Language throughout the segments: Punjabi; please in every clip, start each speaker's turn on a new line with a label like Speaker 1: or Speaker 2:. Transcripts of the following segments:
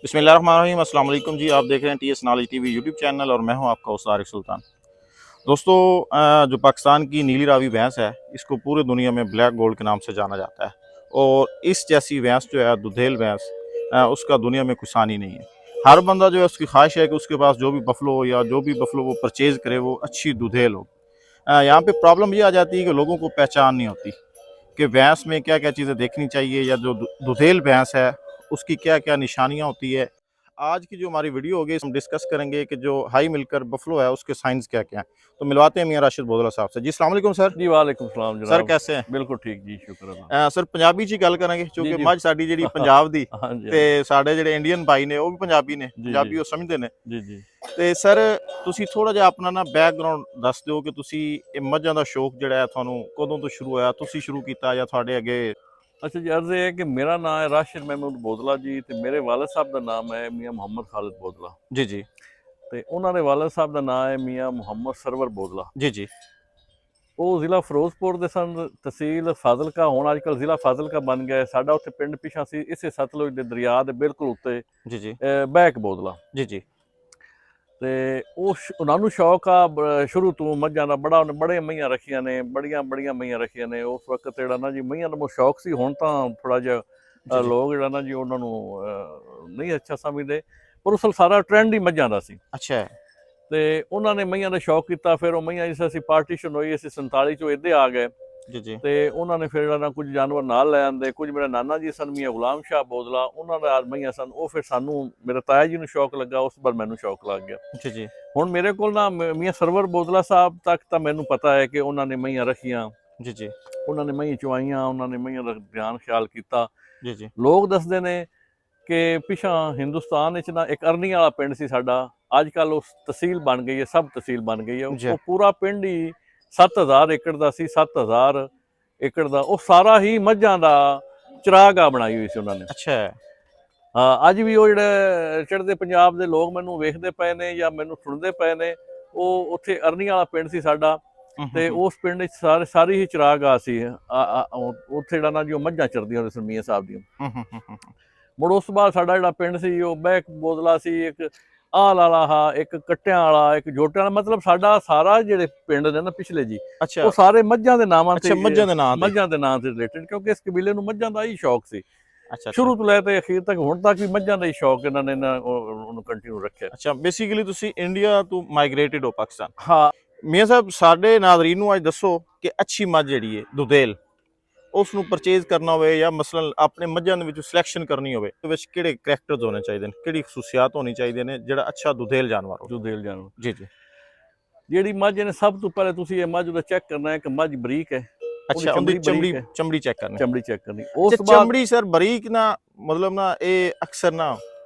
Speaker 1: बिस्मिल्लाहिर्रहमानिर्रहीम, अस्सलाम वालेकुम जी। आप देख रहे हैं T S knowledge TV YouTube channel और मैं हूं आपका उस्ताद तारिक सुल्तान। दोस्तों, जो पाकिस्तान की नीली रावी भैंस है, इसको पूरे दुनिया में ब्लैक गोल्ड के नाम से जाना जाता है और इस जैसी भैंस जो है, दुधेल भैंस, उसका दुनिया में कोई सानी नहीं है। हर बंदा जो है उसकी ख्वाहिश है कि उसके पास जो भी बफलो या जो भी बफलो वो परचेज़ करे वो अच्छी दुधेल हो। यहाँ पे प्रॉब्लम ये आ जाती है कि लोगों को पहचान नहीं होती कि भैंस में क्या क्या चीज़ें देखनी चाहिए या जो दुधेल भैंस है उसकी क्या क्या निशानियाँ होती है। आज की जो हमारी वीडियो होगी हम डिस्कस करेंगे कि जो हाई मिलकर बफलो है उसके साइंस क्या क्या हैं। तो मिलवाते हैं मियां राशिद बोदला साहब से। जी अस्सलाम वालेकुम सर।
Speaker 2: जी वालेकुम सलाम
Speaker 1: सर
Speaker 2: जनाब।
Speaker 1: कैसे हैं?
Speaker 2: बिल्कुल ठीक जी, शुक्र अल्लाह।
Speaker 1: सर पंजाबी च गल करेंगे
Speaker 2: जी
Speaker 1: क्योंकि
Speaker 2: जी
Speaker 1: मझ साडी जिहड़ी पंजाब दी
Speaker 2: हाँ जी
Speaker 1: ते
Speaker 2: हाँ जी
Speaker 1: साडे जिहड़े इंडियन भाई ने वो भी पंजाबी ने,
Speaker 2: जी जी
Speaker 1: पंजाबी वो समझते ने।
Speaker 2: जी जी।
Speaker 1: ਤੇ ਸਰ ਤੁਸੀਂ ਥੋੜਾ ਜਿਹਾ ਆਪਣਾ ਨਾ ਬੈਕਗ੍ਰਾਉਂਡ ਦੱਸ ਦਿਓ ਕਿ ਤੁਸੀਂ ਇਹ ਮੱਝਾਂ ਦਾ ਸ਼ੌਕ ਜਿਹੜਾ ਹੈ ਤੁਹਾਨੂੰ ਕਦੋਂ ਤੋਂ ਸ਼ੁਰੂ ਹੋਇਆ, ਤੁਸੀਂ ਸ਼ੁਰੂ ਕੀਤਾ ਜਾਂ ਤੁਹਾਡੇ ਅੱਗੇ?
Speaker 2: अच्छा जी, अर्ज़ है कि मेरा नाम है राशिद महमूद बोदला जी, तो मेरे वालद साहब का नाम है मियाँ मुहम्मद खालिद बोदला।
Speaker 1: जी जी
Speaker 2: तो उन्होंने वालद साहब का नाम है मियाँ मुहम्मद सरवर बोदला।
Speaker 1: जी जी
Speaker 2: वो ज़िला फिरोजपुर के सन, तहसील फाजिलका, हुण अजकल ज़िला फाजिलका बन गया है। साडा उत्थे पिंड पिछा सी इसे सतलुज के दरिया के बिल्कुल उत्ते
Speaker 1: जी जी
Speaker 2: बैक बोदला।
Speaker 1: जी जी
Speaker 2: ਤੇ ਉਹਨਾਂ ਨੂੰ ਸ਼ੌਕ ਆ ਸ਼ੁਰੂ ਤੋਂ ਮੱਝਾਂ ਦਾ ਬੜਾ, ਉਹਨੇ ਬੜੇ ਮਈਆਂ ਰੱਖੀਆਂ ਨੇ, ਬੜੀਆਂ ਮਈਆਂ ਰੱਖੀਆਂ ਨੇ। ਉਸ ਵਕਤ ਜਿਹੜਾ ਨਾ ਜੀ ਮਈਆਂ ਦਾ ਸ਼ੌਕ ਸੀ। ਹੁਣ ਤਾਂ ਥੋੜਾ ਜਿਹਾ
Speaker 1: ਜੀ
Speaker 2: ਲੋਕ ਜਿਹੜਾ ਨਾ ਜੀ ਉਹਨਾਂ ਨੂੰ ਨਹੀਂ ਅੱਛਾ ਸਮਝਦੇ, ਪਰ ਉਸ ਸਾਰਾ ਟ੍ਰੈਂਡ ਹੀ ਮੱਝਾਂ ਦਾ ਸੀ।
Speaker 1: ਅੱਛਾ ਹੈ।
Speaker 2: ਤੇ ਉਹਨਾਂ ਨੇ ਮਈਆਂ ਦਾ ਸ਼ੌਕ ਕੀਤਾ। ਫਿਰ ਉਹ ਮਈਆਂ ਜਿਸ ਅਸੀਂ ਪਾਰਟੀਸ਼ਨ ਹੋਈ, ਅਸੀਂ 47 ਚੋਂ ਇੱਧੇ ਆ ਗਏ।
Speaker 1: जी जी
Speaker 2: ਤੇ ਉਹਨਾਂ ਨੇ ਫਿਰ ਜਿਹੜਾ ਨਾ ਕੁਝ ਜਾਨਵਰ ਨਾਲ ਲੈ ਆਂਦੇ। ਕੁਝ ਮੇਰੇ ਨਾਨਾ ਜੀ ਸਨ ਮੀਆਂ ਗੁਲਾਮ ਸ਼ਾਹ ਬੋਦਲਾ, ਉਹਨਾਂ ਦਾ ਮਈਆਂ ਸਨ। ਉਹ ਫਿਰ ਸਾਨੂੰ, ਮੇਰੇ ਤਾਇਆ ਜੀ ਨੂੰ ਸ਼ੌਕ ਲੱਗਾ, ਉਸ ਪਰ ਮੈਨੂੰ ਸ਼ੌਕ ਲੱਗ ਗਿਆ।
Speaker 1: जी जी
Speaker 2: ਹੁਣ ਮੇਰੇ ਕੋਲ ਨਾ ਮੀਆਂ ਸਰਵਰ ਬੋਦਲਾ ਸਾਹਿਬ ਤੱਕ ਤਾਂ ਮੈਨੂੰ ਪਤਾ ਹੈ ਕਿ ਉਹਨਾਂ ਨੇ ਮਈਆਂ ਰੱਖੀਆਂ,
Speaker 1: जी जी
Speaker 2: ਉਹਨਾਂ ਨੇ ਮਈਆਂ ਚੁਆਈਆਂ, ਉਹਨਾਂ ਨੇ ਮਈਆਂ ਦਾ ਧਿਆਨ ਖਿਆਲ ਕੀਤਾ।
Speaker 1: जी जी
Speaker 2: ਲੋਕ ਦੱਸਦੇ ਨੇ ਕਿ ਪਿਛਾਂ ਹਿੰਦੁਸਤਾਨ ਵਿੱਚ ਨਾ ਇੱਕ ਅਰਨੀ ਵਾਲਾ ਪਿੰਡ ਸੀ ਸਾਡਾ, ਅੱਜ ਕੱਲ੍ਹ ਉਹ ਤਹਿਸੀਲ ਬਣ ਗਈ ਹੈ, ਸਬ ਤਹਿਸੀਲ ਬਣ ਗਈ ਹੈ।
Speaker 1: ਜੀ
Speaker 2: ਉਹ ਪੂਰਾ ਪਿੰਡ ਹੀ 7000 ਏਕੜ ਦਾ ਸੀ, 7000 ਏਕੜ ਦਾ। ਉਹ ਸਾਰਾ ਹੀ ਮੱਝਾਂ ਦਾ ਚਰਾਗਾਹ ਬਣਾਈ ਹੋਈ ਸੀ ਉਹਨਾਂ ਨੇ।
Speaker 1: अच्छा है।
Speaker 2: ਹਾਂ, ਅੱਜ ਵੀ ਉਹ ਜਿਹੜੇ ਚੜ੍ਹਦੇ ਪੰਜਾਬ ਦੇ ਲੋਕ ਮੈਨੂੰ ਵੇਖਦੇ ਪਏ ਨੇ ਜਾਂ ਮੈਨੂੰ ਸੁਣਦੇ ਪਏ ਨੇ, ਉਹ ਉੱਥੇ ਅਰਨੀ ਵਾਲਾ ਪਿੰਡ ਸੀ ਸਾਡਾ, ਤੇ ਉਸ ਪਿੰਡ ਵਿੱਚ ਸਾਰੀ ਹੀ ਚਰਾਗਾਹ ਸੀ। ਉੱਥੇ ਜਿਹੜਾ ਨਾ ਜੀ ਉਹ ਮੱਝਾਂ ਚਰਦੀਆਂ ਹੁੰਦੀਆਂ ਸਨ ਮੀਆਂ ਸਾਹਿਬ ਦੀਆਂ। ਮੁੜ ਉਸ ਤੋਂ ਬਾਅਦ ਸਾਡਾ ਜਿਹੜਾ ਪਿੰਡ ਸੀ ਉਹ ਬਹਿਕ ਬੋਦਲਾ ਸੀ, ਇੱਕ ਆਲ ਵਾਲਾ, ਇੱਕ ਕੱਟਿਆਂ ਵਾਲਾ, ਇੱਕ ਜੋਟਿਆਂ ਵਾਲਾ। ਮਤਲਬ ਸਾਡਾ ਸਾਰਾ ਜਿਹੜੇ ਪਿੰਡ ਨੇ ਨਾ ਪਿਛਲੇ ਜੀ,
Speaker 1: अच्छा
Speaker 2: ਉਹ ਸਾਰੇ ਮੱਝਾਂ ਦੇ ਨਾਮਾਂ ਤੇ,
Speaker 1: अच्छा मज्जां दे नां ते।
Speaker 2: ਮੱਝਾਂ ਦੇ ਨਾਂ ਤੇ ਰਿਲੇਟਡ, ਕਿਉਂਕਿ ਇਸ ਕਬੀਲੇ ਨੂੰ ਮੱਝਾਂ ਦਾ ਹੀ ਸ਼ੌਕ ਸੀ
Speaker 1: अच्छा
Speaker 2: ਸ਼ੁਰੂ ਤੋਂ ਲੈ ਕੇ ਅਖੀਰ ਤੱਕ। ਹੁਣ ਤੱਕ ਵੀ ਮੱਝਾਂ ਦਾ ਹੀ ਸ਼ੌਕ ਇਹਨਾਂ ਨੇ ਉਹਨੂੰ ਕੰਟੀਨਿਊ ਰੱਖਿਆ।
Speaker 1: अच्छा बेसिकली ਤੁਸੀਂ ਇੰਡੀਆ ਤੋਂ ਮਾਈਗ੍ਰੇਟਡ ਹੋ ਪਾਕਿਸਤਾਨ।
Speaker 2: ਹਾਂ
Speaker 1: ਮੀਆਂ ਸਾਹਿਬ ਸਾਡੇ ਨਾਜ਼ਰੀਨ ਨੂੰ ਅੱਜ ਦੱਸੋ ਕਿ ਅੱਛੀ ਮੱਝ ਜਿਹੜੀ ਹੈ ਦੁਧੇਲ, ਉਸ ਨੂੰ ਪਰਚੇਜ਼ ਕਰਨਾ ਹੋਵੇ ਜਾਂ ਮਸਲਨ ਆਪਣੇ ਮੱਝਾਂ ਦੇ ਵਿੱਚੋਂ ਸਿਲੈਕਸ਼ਨ ਕਰਨੀ ਹੋਵੇ, ਉਹਦੇ ਵਿੱਚ ਕਿਹੜੇ ਕਰੈਕਟਰਸ ਹੋਣੇ ਚਾਹੀਦੇ ਨੇ, ਕਿਹੜੀ ਖਸੂਸੀਅਤ ਹੋਣੀ ਚਾਹੀਦੀਆਂ ਨੇ ਜਿਹੜਾ ਅੱਛਾ ਦੁਧੇਲ ਜਾਨਵਰ ਹੋ?
Speaker 2: ਦੁਧੇਲ ਜਾਨਵਰ
Speaker 1: ਜੀ ਜੀ
Speaker 2: ਜਿਹੜੀ ਮੱਝ ਨੇ, ਸਭ ਤੋਂ ਪਹਿਲੇ ਤੁਸੀਂ ਇਹ ਮੱਝ ਦਾ ਚੈੱਕ ਕਰਨਾ ਹੈ ਕਿ ਮੱਝ ਬਰੀਕ ਹੈ।
Speaker 1: ਅੱਛਾ, ਉਹਦੀ
Speaker 2: ਬਰੀਕ ਹੈ,
Speaker 1: ਚਮੜੀ ਚੈੱਕ ਕਰਨੀ।
Speaker 2: ਚਮੜੀ ਚੈੱਕ ਕਰਨੀ। ਉਸ ਤੋਂ ਬਾਅਦ
Speaker 1: ਚਮੜੀ ਸਰ ਬਰੀਕ ਨਾ, ਮਤਲਬ ਨਾ ਇਹ ਅਕਸਰ ਨਾ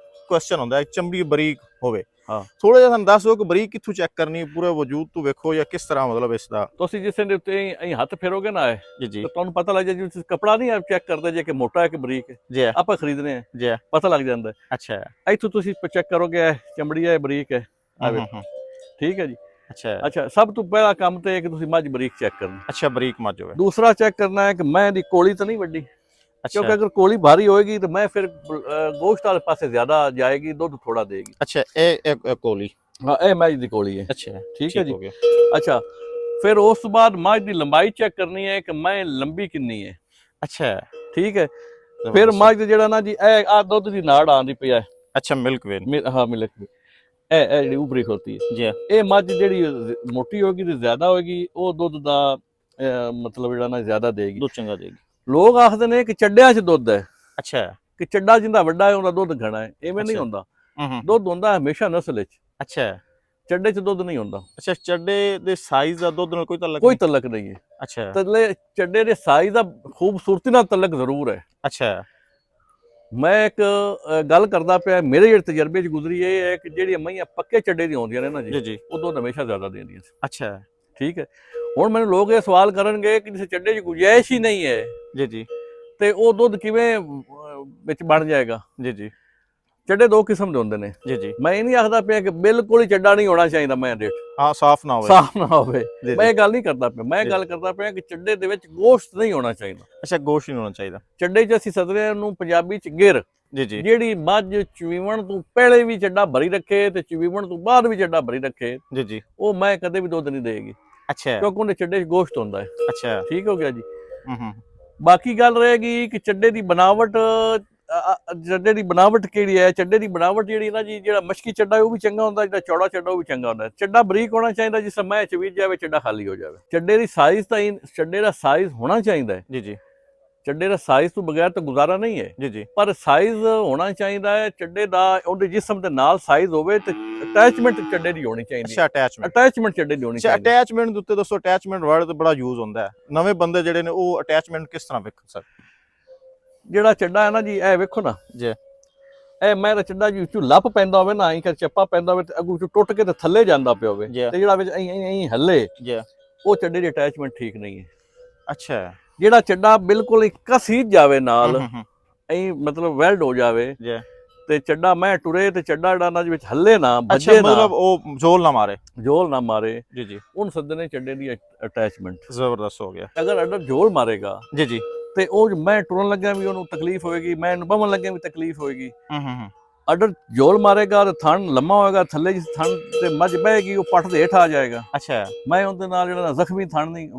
Speaker 1: ਕੁਐਸਚਨ ਹੁੰਦਾ ਹੈ ਚਮੜੀ ਬਰੀਕ ਹੋਵੇ।
Speaker 2: ਹਾਂ,
Speaker 1: ਥੋੜਾ ਜਿਹਾ ਸਾਨੂੰ ਦੱਸ ਦਿਓ ਕਿ ਬਰੀਕ ਕਿੱਥੋਂ ਚੈੱਕ ਕਰਨੀ, ਪੂਰੇ ਵਜੂਦ ਤੋਂ ਵੇਖੋ ਜਾਂ ਕਿਸ ਤਰ੍ਹਾਂ, ਮਤਲਬ ਇਸ ਦਾ?
Speaker 2: ਤੁਸੀਂ ਜਿਸ ਦੇ ਉੱਤੇ ਅਸੀਂ ਹੱਥ ਫੇਰੋਗੇ ਨਾ
Speaker 1: ਜੀ ਜੀ
Speaker 2: ਤਾਂ ਤੁਹਾਨੂੰ ਪਤਾ ਲੱਗ ਜਾਏ। ਜਿਵੇਂ ਤੁਸੀਂ ਕਪੜਾ ਨਹੀਂ ਚੈੱਕ ਕਰਦੇ ਜੇ ਕਿ ਮੋਟਾ ਹੈ ਕਿ ਬਰੀਕ ਹੈ,
Speaker 1: ਜੀ
Speaker 2: ਆਪਾਂ ਖਰੀਦਨੇ ਆ,
Speaker 1: ਜੀ
Speaker 2: ਪਤਾ ਲੱਗ ਜਾਂਦਾ।
Speaker 1: ਅੱਛਾ
Speaker 2: ਇੱਥੋਂ ਤੁਸੀਂ ਚੈੱਕ ਕਰੋਗੇ ਚਮੜੀ ਹੈ ਬਰੀਕ ਹੈ, ਆਵੇ, ਠੀਕ ਹੈ ਜੀ।
Speaker 1: ਅੱਛਾ
Speaker 2: ਅੱਛਾ, ਸਭ ਤੋਂ ਪਹਿਲਾ ਕੰਮ ਤੇ ਹੈ ਕਿ ਤੁਸੀਂ ਮੱਝ ਬਰੀਕ ਚੈੱਕ ਕਰਨੀ।
Speaker 1: ਅੱਛਾ, ਬਰੀਕ ਮੱਝ ਹੋਵੇ।
Speaker 2: ਦੂਸਰਾ ਚੈੱਕ ਕਰਨਾ ਹੈ ਕਿ ਮੈਂ ਦੀ ਕੋਲੀ ਤਾਂ ਨਹੀਂ ਵੱਡੀ, ਕਿਉਂਕਿ ਅਗਰ ਕੋਲੀ ਭਾਰੀ ਹੋਏਗੀ ਤਾਂ ਮੈਂ ਫਿਰ ਗੋਸ਼ਤ ਵਾਲੇ ਪਾਸੇ ਜ਼ਿਆਦਾ ਜਾਏਗੀ, ਦੁੱਧ ਥੋੜਾ ਦੇਗੀ।
Speaker 1: ਅੱਛਾ, ਇਹ ਕੋਲੀ।
Speaker 2: ਹਾਂ, ਇਹ ਮੱਝ ਦੀ ਕੋਲੀ ਹੈ।
Speaker 1: ਅੱਛਾ
Speaker 2: ਠੀਕ ਹੈ ਜੀ। ਅੱਛਾ, ਫਿਰ ਉਸ ਤੋਂ ਬਾਅਦ ਮੱਝ ਦੀ ਲੰਬਾਈ ਚੈੱਕ ਕਰਨੀ ਹੈ ਕਿ ਮੈਂ ਲੰਬੀ ਕਿੰਨੀ ਹੈ।
Speaker 1: ਅੱਛਾ,
Speaker 2: ਠੀਕ ਹੈ। ਫਿਰ ਮੱਝ ਜਿਹੜਾ ਨਾ ਜੀ ਇਹ ਆ ਦੁੱਧ ਦੀ ਨਾੜ ਆਉਂਦੀ ਪਈ ਹੈ।
Speaker 1: ਅੱਛਾ, ਮਿਲਕ ਵੇਨ।
Speaker 2: ਹਾਂ, ਮਿਲਕ ਇਹ ਜਿਹੜੀ ਉਭਰੀ ਹੋਤੀ ਹੈ
Speaker 1: ਜੀ।
Speaker 2: ਇਹ ਮੱਝ ਜਿਹੜੀ ਮੋਟੀ ਹੋਏਗੀ ਤੇ ਜ਼ਿਆਦਾ ਹੋਏਗੀ, ਉਹ ਦੁੱਧ ਦਾ ਮਤਲਬ ਜਿਹੜਾ ਨਾ ਜ਼ਿਆਦਾ ਦੇਗੀ,
Speaker 1: ਦੁੱਧ ਚੰਗਾ ਦੇਗੀ।
Speaker 2: ਲੋਕ ਆਖਦੇ ਨੇ ਕਿ ਚੱਡਿਆਂ 'ਚ ਦੁੱਧ ਹੈ।
Speaker 1: ਅੱਛਾ,
Speaker 2: ਕਿ ਚੱਡਾ ਜਿੰਦਾ ਵੱਡਾ ਹੈ ਉਹਦਾ ਦੁੱਧ ਘਣਾ ਹੈ, ਐਵੇਂ ਨਹੀਂ ਹੁੰਦਾ। ਦੁੱਧ ਹੁੰਦਾ ਹਮੇਸ਼ਾ ਨਸਲ ਵਿੱਚ।
Speaker 1: ਅੱਛਾ,
Speaker 2: ਚੱਡੇ 'ਚ ਦੁੱਧ ਨਹੀਂ ਹੁੰਦਾ।
Speaker 1: ਅੱਛਾ, ਚੱਡੇ ਦੇ ਸਾਈਜ਼ ਦਾ ਦੁੱਧ ਨਾਲ ਕੋਈ
Speaker 2: ਤਲਕ ਨਹੀਂ ਹੈ।
Speaker 1: ਅੱਛਾ,
Speaker 2: ਤਲੇ ਚੱਡੇ ਦੇ ਸਾਈਜ਼ ਦਾ ਖੂਬਸੂਰਤੀ ਨਾਲ ਤਲਕ ਜ਼ਰੂਰ ਹੈ।
Speaker 1: ਅੱਛਾ।
Speaker 2: ਮੈਂ ਇੱਕ ਗੱਲ ਕਰਦਾ ਪਿਆ, ਮੇਰੇ ਜਿਹੜੇ ਤਜਰਬੇ 'ਚ ਗੁਜ਼ਰੀ ਇਹ ਹੈ ਕਿ ਜਿਹੜੀਆਂ ਮਈਆਂ ਪੱਕੇ ਚੱਡੇ ਦੀਆਂ ਹੁੰਦੀਆਂ ਨੇ ਨਾ
Speaker 1: ਜੀ ਜੀ,
Speaker 2: ਉਹ ਦੁੱਧ ਹਮੇਸ਼ਾ ਜ਼ਿਆਦਾ ਦਿੰਦੀਆਂ ਸੀ।
Speaker 1: ਅੱਛਾ,
Speaker 2: ਠੀਕ ਹੈ। ਹੁਣ ਮੈਨੂੰ ਲੋਕ ਇਹ ਸਵਾਲ ਕਰਨਗੇ ਕਿ ਜਿਸ ਚੱਡੇ 'ਚ ਗੁੰਜਾਇਸ਼ ਹੀ ਨਹੀਂ ਹੈ
Speaker 1: ਜੀ ਜੀ,
Speaker 2: ਤੇ ਉਹ ਦੁੱਧ ਕਿਵੇਂ ਵਿੱਚ ਬਣ ਜਾਏਗਾ।
Speaker 1: ਜੀ ਜੀ,
Speaker 2: ਚੱਡੇ ਦੋ ਕਿਸਮ ਦੇ ਹੁੰਦੇ ਨੇ।
Speaker 1: ਜੀ ਜੀ,
Speaker 2: ਮੈਂ ਇਹ ਨਹੀਂ ਆਖਦਾ ਪਿਆ ਕਿ ਬਿਲਕੁਲ ਹੀ ਚੱਡਾ ਨਹੀਂ ਹੋਣਾ ਚਾਹੀਦਾ, ਮੈਂ ਰੇਟ
Speaker 1: ਹਾਂ ਸਾਫ਼ ਨਾ ਹੋਵੇ,
Speaker 2: ਸਾਫ਼ ਨਾ ਹੋਵੇ, ਮੈਂ ਇਹ ਗੱਲ ਨਹੀਂ ਕਰਦਾ ਪਿਆ। ਮੈਂ ਗੱਲ ਕਰਦਾ ਪਿਆ ਕਿ ਚੱਡੇ ਦੇ ਵਿੱਚ ਗੋਸ਼ਤ ਨਹੀਂ ਹੋਣਾ ਚਾਹੀਦਾ।
Speaker 1: ਅੱਛਾ, ਗੋਸ਼ਤ ਨਹੀਂ ਹੋਣਾ ਚਾਹੀਦਾ।
Speaker 2: ਚੱਡੇ 'ਚ ਅਸੀਂ ਸੱਦਦੇ ਨੂੰ ਪੰਜਾਬੀ 'ਚ ਗਿਰ।
Speaker 1: ਜੀ ਜੀ
Speaker 2: ਜਿਹੜੀ ਮੱਝ ਚੁਵੀਵਣ ਤੋਂ ਪਹਿਲੇ ਵੀ ਚੱਡਾ ਭਰੀ ਰੱਖੇ ਤੇ ਚੁਵੀਵਣ ਤੋਂ ਬਾਅਦ ਵੀ ਚੱਡਾ ਭਰੀ ਰੱਖੇ,
Speaker 1: ਜੀ ਜੀ
Speaker 2: ਉਹ ਮੈਂ ਕਦੇ ਵੀ ਦੁੱਧ ਨਹੀਂ ਦੇਗੀ,
Speaker 1: ਅੱਛਾ
Speaker 2: ਕਿਉਂਕਿ ਉਹਦੇ ਚੱਡੇ 'ਚ ਗੋਸ਼ਤ ਹੁੰਦਾ ਹੈ।
Speaker 1: ਅੱਛਾ
Speaker 2: ਠੀਕ ਹੋ ਗਿਆ ਜੀ।
Speaker 1: ਹੂੰ
Speaker 2: ਬਾਕੀ ਗੱਲ ਰਹੇਗੀ ਕਿ ਚੱਡੇ ਦੀ ਬਣਾਵਟ, ਚੱਡੇ ਦੀ ਬਣਾਵਟ ਕਿਹੜੀ ਹੈ। ਚੱਡੇ ਦੀ ਬਣਾਵਟ ਜਿਹੜੀ ਨਾ ਜੀ, ਜਿਹੜਾ ਮਸ਼ਕੀ ਚੱਡਾ ਹੈ ਉਹ ਵੀ ਚੰਗਾ ਹੁੰਦਾ, ਜਿਹੜਾ ਚੌੜਾ ਚੱਡਾ ਉਹ ਵੀ ਚੰਗਾ ਹੁੰਦਾ। ਚੱਡਾ ਬਰੀਕ ਹੋਣਾ ਚਾਹੀਦਾ, ਜਿਸ ਸਮੇਂ ਚ ਵੀ ਜਾਵੇ ਚੱਡਾ ਖਾਲੀ ਹੋ ਜਾਵੇ। ਚੱਡੇ ਦੀ ਸਾਈਜ਼ ਤਾਂ ਚੱਡੇ ਦਾ ਸਾਈਜ਼ ਹੋਣਾ ਚਾਹੀਦਾ ਹੈ।
Speaker 1: ਜੀ ਜੀ
Speaker 2: ਚੱਡੇ ਦਾ ਸਾਈਜ਼ ਤੋਂ ਬਗੈਰ ਤਾਂ ਗੁਜ਼ਾਰਾ ਨਹੀਂ ਹੈ,
Speaker 1: ਜੀ ਜੀ
Speaker 2: ਪਰ ਸਾਈਜ਼ ਹੋਣਾ ਚਾਹੀਦਾ ਹੈ ਚੱਡੇ ਦਾ, ਉਹਦੇ ਜਿਸਮ ਦੇ ਨਾਲ ਸਾਈਜ਼ ਹੋਵੇ ਤੇ ਅਟੈਚਮੈਂਟ ਚੱਡੇ ਦੀ ਹੋਣੀ ਚਾਹੀਦੀ
Speaker 1: ਅੱਛਾ
Speaker 2: ਹੈ।
Speaker 1: ਅਟੈਚਮੈਂਟ
Speaker 2: ਅਟੈਚਮੈਂਟ ਚੱਡੇ ਦੀ ਹੋਣੀ
Speaker 1: ਅੱਛਾ
Speaker 2: ਚਾਹੀਦੀ ਹੈ।
Speaker 1: ਅਟੈਚਮੈਂਟ ਦੇ ਉੱਤੇ ਦੋਸਤੋ ਅਟੈਚਮੈਂਟ ਵਰਡ ਤੇ ਬੜਾ ਯੂਜ਼ ਹੁੰਦਾ ਹੈ। ਨਵੇਂ ਬੰਦੇ ਜਿਹੜੇ ਨੇ ਉਹ ਅਟੈਚਮੈਂਟ ਕਿਸ ਤਰ੍ਹਾਂ ਵੇਖਣ ਸਰ?
Speaker 2: ਜਿਹੜਾ ਚੱਡਾ ਹੈ ਨਾ ਜੀ, ਇਹ ਵੇਖੋ ਨਾ
Speaker 1: ਜੀ
Speaker 2: ਇਹ ਮੈਂ ਤਾਂ ਚੱਡਾ ਜੀ ਵਿੱਚੋਂ ਲੱਪ ਪੈਂਦਾ ਹੋਵੇ ਨਾ, ਐਂ ਕਰ ਚੱਪਾ ਪੈਂਦਾ ਹੋਵੇ ਤੇ ਅੱਗੋਂ ਵਿੱਚੋਂ ਟੁੱਟ ਕੇ ਤੇ ਥੱਲੇ ਜਾਂਦਾ ਪਿਆ ਹੋਵੇ,
Speaker 1: ਜੀ
Speaker 2: ਤੇ ਜਿਹੜਾ ਵਿੱਚ ਐਂ ਹੱਲੇ,
Speaker 1: ਜੀ
Speaker 2: ਉਹ ਚੱਡੇ ਦੀ ਅਟੈਚਮੈਂਟ ਠੀਕ ਨਹੀਂ ਹੈ।
Speaker 1: ਅੱਛਾ
Speaker 2: ਜਿਹੜਾ ਚੱਡਾ ਬਿਲਕੁਲ ਇੱਕ ਕਸੀ ਜਾਵੇ ਨਾਲ,
Speaker 1: ਹੂੰ
Speaker 2: ਐਂ ਮਤਲਬ ਵੈਲਡ ਹੋ ਜਾਵੇ
Speaker 1: ਜੀ
Speaker 2: ਤੇ ਚੱਡਾ ਮੈਂ ਟੁਰੇ ਤੇ ਚੱਡਾ ਜਿਹੜਾ ਨਾ ਵਿੱਚ ਹੱਲੇ ਨਾ,
Speaker 1: ਅੱਛਾ
Speaker 2: ਭੱਜੇ ਨਾ,
Speaker 1: ਮਤਲਬ ਉਹ ਜ਼ੋਰ ਨਾ ਮਾਰੇ,
Speaker 2: ਝੋਲ ਨਾ ਮਾਰੇ,
Speaker 1: ਜੀ ਜੀ
Speaker 2: ਉਹਨੂੰ ਸੱਦੇ ਨੇ ਚੱਡੇ ਦੀ ਅਟੈਚਮੈਂਟ।
Speaker 1: ਜ਼ਬਰਦਸਤ ਹੋ ਗਿਆ।
Speaker 2: ਅਗਰ ਅੱਡਾ ਝੋਲ ਮਾਰੇਗਾ
Speaker 1: ਜੀ ਜੀ
Speaker 2: ਤੇ ਉਹ ਮੈਂ ਟੁਰਨ ਲੱਗਿਆ ਵੀ ਉਹਨੂੰ ਤਕਲੀਫ ਹੋਏਗੀ, ਮੈਂ ਬਵਣ ਲੱਗਿਆ ਵੀ ਤਕਲੀਫ ਹੋਏਗੀ।
Speaker 1: ਹੂੰ
Speaker 2: ਅੱਡਰ ਝੋਲ ਮਾਰੇਗਾ ਤੇ ਥਣ ਲੰਮਾ ਹੋਏਗਾ, ਥੱਲੇ ਜਿਸ ਥਣ ਤੇ ਮੱਝ ਬਹੇਗੀ ਉਹ ਪੱਟ ਦੇ ਹੇਠ ਆ ਜਾਏਗਾ,
Speaker 1: ਅੱਛਾ
Speaker 2: ਮੈਂ ਉਹਦੇ ਨਾਲ ਜਿਹੜਾ ਜ਼ਖਮੀ ਥਣ ਨਹੀਂ